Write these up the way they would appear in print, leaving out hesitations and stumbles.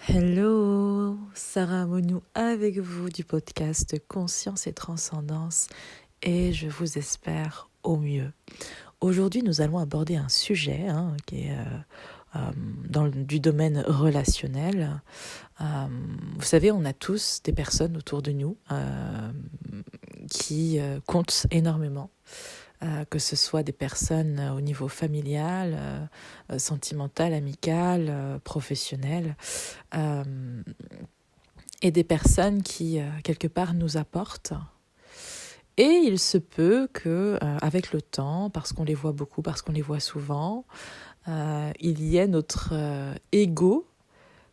Hello, Sarah Monou avec vous du podcast Conscience et Transcendance et je vous espère au mieux. Aujourd'hui, nous allons aborder un sujet qui est du domaine relationnel. Vous savez, on a tous des personnes autour de nous qui comptent énormément. Que ce soit des personnes au niveau familial, sentimental, amical, professionnel, et des personnes qui, quelque part, nous apportent. Et il se peut que, avec le temps, parce qu'on les voit beaucoup, parce qu'on les voit souvent, il y ait notre ego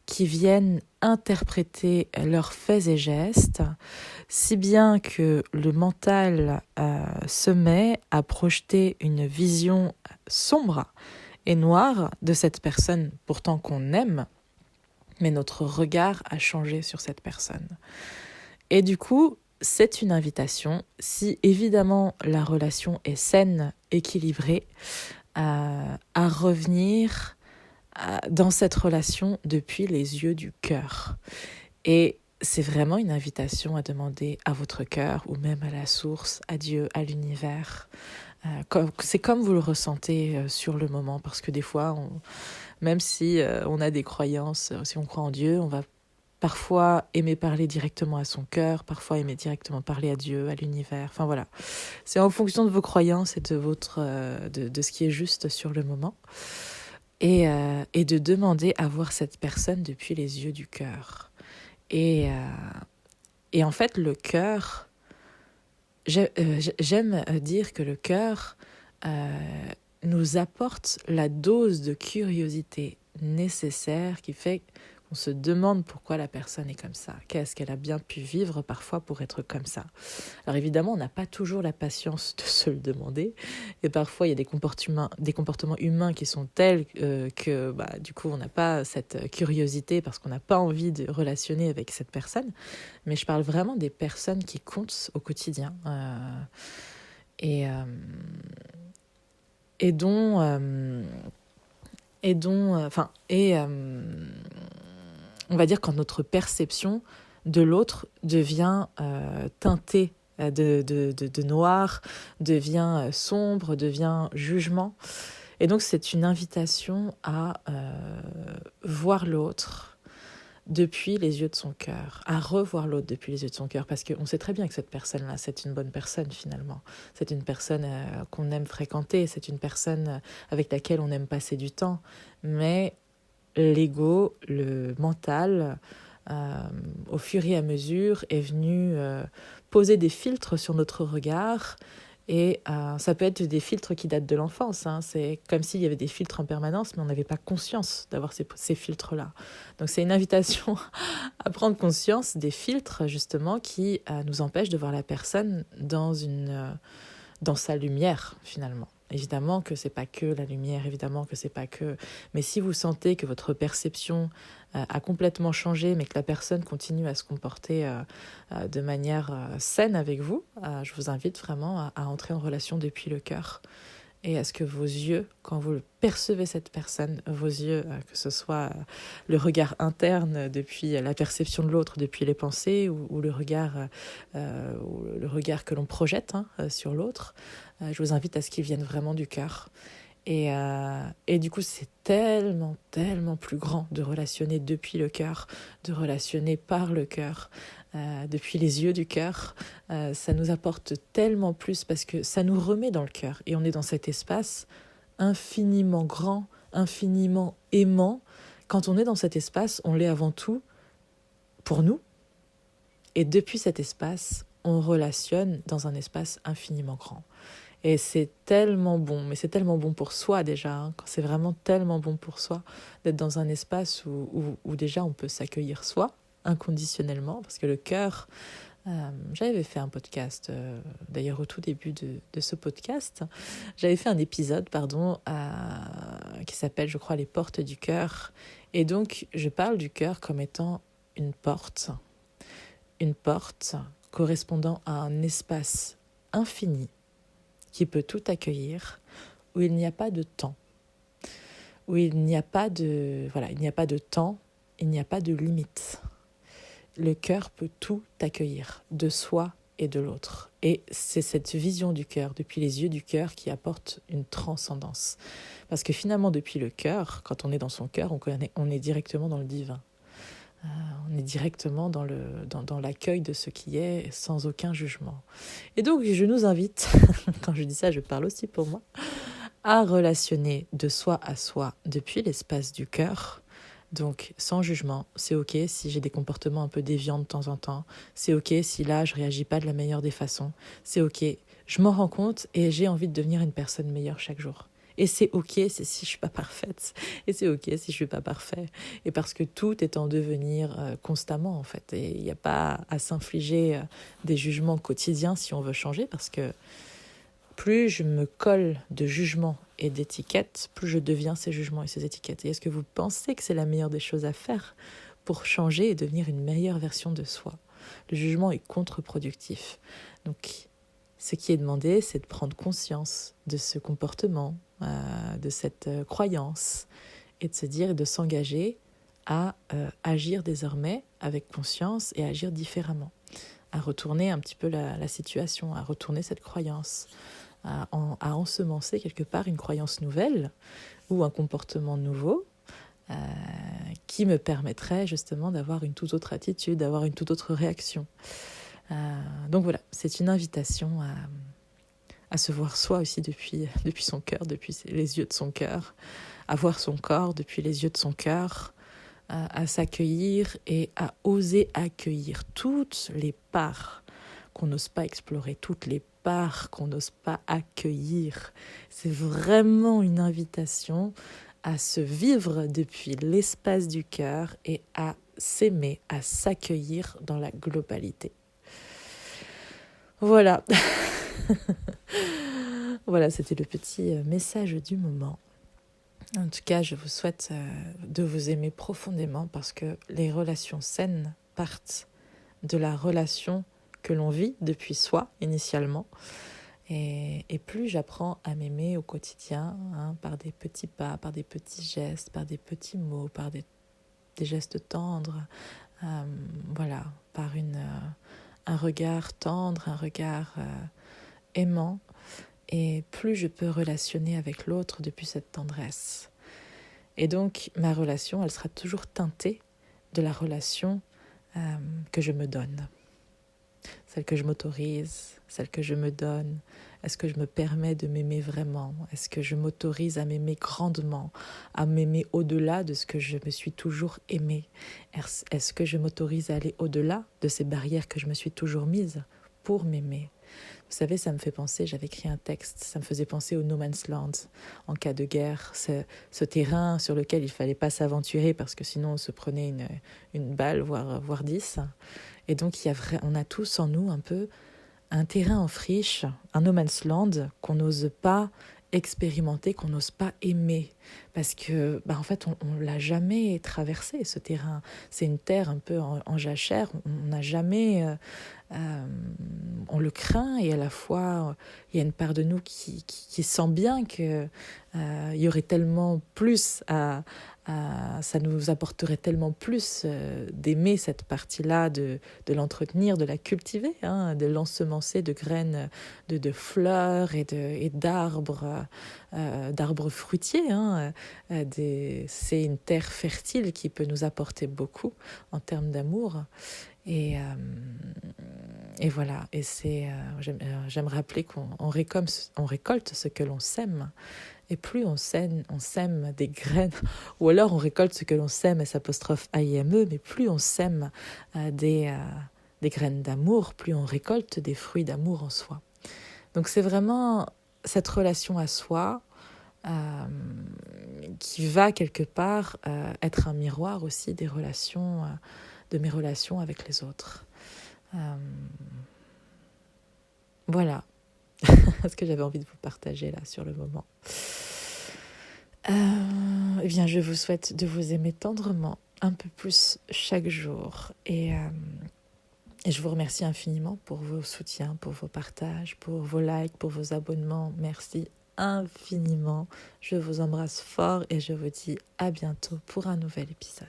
qui vienne interpréter leurs faits et gestes, si bien que le mental se met à projeter une vision sombre et noire de cette personne pourtant qu'on aime, mais notre regard a changé sur cette personne. Et du coup, c'est une invitation, si évidemment la relation est saine, équilibrée, à revenir dans cette relation depuis les yeux du cœur. Et c'est vraiment une invitation à demander à votre cœur ou même à la source, à Dieu, à l'univers. C'est comme vous le ressentez sur le moment, parce que des fois, même si on a des croyances, si on croit en Dieu, on va parfois aimer parler directement à son cœur, parfois aimer directement parler à Dieu, à l'univers. Enfin voilà, c'est en fonction de vos croyances et de ce qui est juste sur le moment. Et de demander à voir cette personne depuis les yeux du cœur. Et en fait, le cœur, j'aime dire que le cœur nous apporte la dose de curiosité nécessaire qui fait qu'on se demande pourquoi la personne est comme ça. Qu'est-ce qu'elle a bien pu vivre parfois pour être comme ça. Alors évidemment, on n'a pas toujours la patience de se le demander. Et parfois, il y a des comportements humains qui sont tels que du coup, on n'a pas cette curiosité parce qu'on n'a pas envie de relationner avec cette personne. Mais je parle vraiment des personnes qui comptent au quotidien. Et, euh, et dont... on va dire quand notre perception de l'autre devient teintée de noir, devient sombre, devient jugement. Et donc c'est une invitation à voir l'autre depuis les yeux de son cœur, à revoir l'autre depuis les yeux de son cœur, parce qu'on sait très bien que cette personne-là, c'est une bonne personne finalement. C'est une personne qu'on aime fréquenter, c'est une personne avec laquelle on aime passer du temps. Mais l'ego, le mental, au fur et à mesure, est venu poser des filtres sur notre regard. Et ça peut être des filtres qui datent de l'enfance. C'est comme s'il y avait des filtres en permanence, mais on n'avait pas conscience d'avoir ces filtres-là. Donc c'est une invitation à prendre conscience des filtres, justement, qui nous empêchent de voir la personne dans sa lumière, finalement. Évidemment que c'est pas que la lumière, évidemment que c'est pas que... Mais si vous sentez que votre perception a complètement changé, mais que la personne continue à se comporter de manière saine avec vous, je vous invite vraiment à entrer en relation depuis le cœur. Et à ce que vos yeux, quand vous percevez cette personne, vos yeux, que ce soit le regard interne depuis la perception de l'autre, depuis les pensées, ou le regard que l'on projette sur l'autre, je vous invite à ce qu'ils viennent vraiment du cœur. Et du coup, c'est tellement, tellement plus grand de relationner depuis le cœur, de relationner par le cœur, depuis les yeux du cœur. Ça nous apporte tellement plus parce que ça nous remet dans le cœur. Et on est dans cet espace infiniment grand, infiniment aimant. Quand on est dans cet espace, on l'est avant tout pour nous. Et depuis cet espace, on relationne dans un espace infiniment grand. Et c'est tellement bon, mais c'est tellement bon pour soi déjà, quand c'est vraiment tellement bon pour soi d'être dans un espace où déjà on peut s'accueillir soi inconditionnellement, parce que le cœur, j'avais fait un podcast, d'ailleurs au tout début de ce podcast, j'avais fait un épisode, qui s'appelle, je crois, Les portes du cœur, et donc je parle du cœur comme étant une porte correspondant à un espace infini, qui peut tout accueillir, où il n'y a pas de temps, il n'y a pas de temps, il n'y a pas de limite. Le cœur peut tout accueillir, de soi et de l'autre. Et c'est cette vision du cœur, depuis les yeux du cœur, qui apporte une transcendance. Parce que finalement, depuis le cœur, quand on est dans son cœur, on est directement dans le divin. On est directement dans l'accueil de ce qui est, sans aucun jugement. Et donc, je nous invite, quand je dis ça, je parle aussi pour moi, à relationner de soi à soi depuis l'espace du cœur. Donc, sans jugement, c'est ok si j'ai des comportements un peu déviants de temps en temps. C'est ok si là, je réagis pas de la meilleure des façons. C'est ok, je m'en rends compte et j'ai envie de devenir une personne meilleure chaque jour. Et c'est ok si je suis pas parfaite. Et c'est ok si je suis pas parfait. Et parce que tout est en devenir constamment, en fait. Et il n'y a pas à s'infliger des jugements quotidiens si on veut changer, parce que plus je me colle de jugements et d'étiquettes, plus je deviens ces jugements et ces étiquettes. Et est-ce que vous pensez que c'est la meilleure des choses à faire pour changer et devenir une meilleure version de soi? Le jugement est contre-productif. Donc, ce qui est demandé, c'est de prendre conscience de ce comportement, de cette croyance, et de se dire et de s'engager à agir désormais avec conscience et agir différemment, à retourner un petit peu la situation, à retourner cette croyance, à ensemencer quelque part une croyance nouvelle ou un comportement nouveau qui me permettrait justement d'avoir une toute autre attitude, d'avoir une toute autre réaction. Donc voilà, c'est une invitation à se voir soi aussi depuis son cœur, depuis les yeux de son cœur, à voir son corps depuis les yeux de son cœur, à s'accueillir et à oser accueillir toutes les parts qu'on n'ose pas explorer, toutes les parts qu'on n'ose pas accueillir. C'est vraiment une invitation à se vivre depuis l'espace du cœur et à s'aimer, à s'accueillir dans la globalité. Voilà. Voilà, c'était le petit message du moment. En tout cas, je vous souhaite de vous aimer profondément, parce que les relations saines partent de la relation que l'on vit depuis soi initialement. Et plus j'apprends à m'aimer au quotidien, par des petits pas, par des petits gestes, par des petits mots, par des gestes tendres, voilà, par un regard tendre, un regard aimant, et plus je peux relationner avec l'autre depuis cette tendresse. Et donc, ma relation, elle sera toujours teintée de la relation que je me donne. Celle que je m'autorise, celle que je me donne. Est-ce que je me permets de m'aimer vraiment? Est-ce que je m'autorise à m'aimer grandement, à m'aimer au-delà de ce que je me suis toujours aimé? Est-ce que je m'autorise à aller au-delà de ces barrières que je me suis toujours mises pour m'aimer? Vous savez, ça me fait penser, j'avais écrit un texte, ça me faisait penser au No Man's Land, en cas de guerre, ce terrain sur lequel il ne fallait pas s'aventurer parce que sinon on se prenait une balle, voire 10. Et donc on a tous en nous un peu un terrain en friche, un No Man's Land qu'on n'ose pas expérimenter, qu'on n'ose pas aimer, parce que en fait on l'a jamais traversé, ce terrain. C'est une terre un peu en jachère, on n'a jamais on le craint, et à la fois il y a une part de nous qui sent bien que il y aurait tellement plus ça nous apporterait tellement plus d'aimer cette partie-là, de l'entretenir, de la cultiver, de l'ensemencer de graines de fleurs et d'arbres, d'arbres fruitiers. C'est une terre fertile qui peut nous apporter beaucoup en termes d'amour. Et voilà, et j'aime rappeler qu'on récolte ce que l'on sème. Et plus on sème des graines, ou alors on récolte ce que l'on sème, S''AIME, mais plus on sème des graines d'amour, plus on récolte des fruits d'amour en soi. Donc c'est vraiment cette relation à soi qui va quelque part être un miroir aussi de mes relations avec les autres. Voilà ce que j'avais envie de vous partager là sur le moment. Eh bien, je vous souhaite de vous aimer tendrement, un peu plus chaque jour, et je vous remercie infiniment pour vos soutiens, pour vos partages, pour vos likes, pour vos abonnements. Merci infiniment. Je vous embrasse fort et je vous dis à bientôt pour un nouvel épisode.